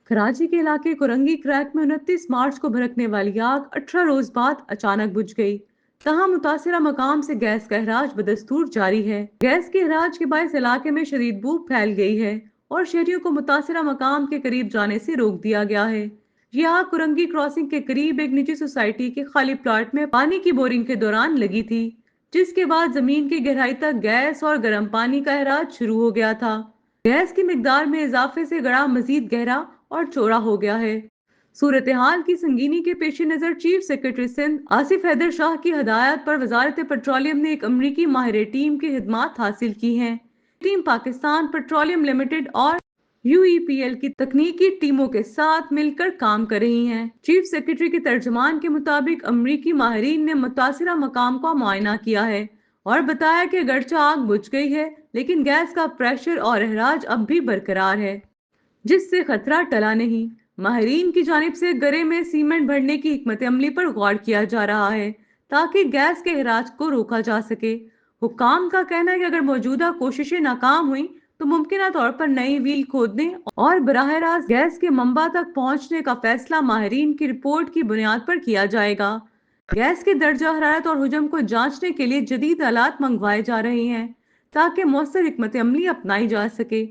कराची के इलाके कुरंगी क्रैक में 29 मार्च को भड़कने वाली आग 18 रोज बाद अचानक बुझ गई। तहाँ मुतासिरा मकाम से गैस का अहराज बदस्तूर जारी है। गैस के अहराज के बायस इलाके में शदीद बू फैल गई है और शहरियों को मुतासिरा मकाम के करीब जाने से रोक दिया गया है। ये आग कुरंगी क्रॉसिंग के करीब एक निजी सोसाइटी के खाली प्लाट में पानी की बोरिंग के दौरान लगी थी, जिसके बाद जमीन की गहराई तक गैस और गर्म पानी का अहराज शुरू हो गया था। गैस की मिकदार में इजाफे से गड़ा मजीद गहरा और चौड़ा हो गया है। सूरत हाल की संगीनी के पेश नजर चीफ सेक्रेटरी सिंध आसिफ हैदर शाह की हदायत पर वजारत पेट्रोलियम ने एक अमरीकी माहिर टीम की हिदमात हासिल की हैं। टीम पाकिस्तान पेट्रोलियम लिमिटेड और यूईपीएल की तकनीकी टीमों के साथ मिलकर काम कर रही हैं। चीफ सेक्रेटरी के तर्जमान के मुताबिक अमरीकी माहिरीन ने मुतासिरा मकाम का मुआयना किया है और बताया कि अगरचे आग बुझ गई है, लेकिन गैस का प्रेशर और अहराज अब भी बरकरार है, जिससे खतरा टला नहीं। माहिरीन की जानिब से गरे में सीमेंट भरने की हिकमत अमली पर गौर किया जा रहा है ताकि गैस के अहराज को रोका जा सके। हुक्काम का कहना है कि अगर मौजूदा कोशिशें नाकाम हुई तो मुमकिन तौर पर नई व्हील खोदने और बराह रास्त गैस के मंबा तक पहुंचने का फैसला माहिरीन की रिपोर्ट की बुनियाद पर किया जाएगा। गैस के दर्जा हरारत और हुजम को जांचने के लिए जदीद आलात मंगवाए जा रहे हैं ताकि मौसर हिकमत अमली अपनाई जा सके।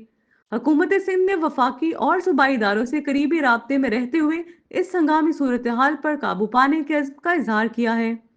हुकूमत सिंध ने वफाकी और सूबाई इदारों से करीबी राब्ते में रहते हुए इस हंगामी सूरत हाल पर काबू पाने के अज़्म का इजहार किया है।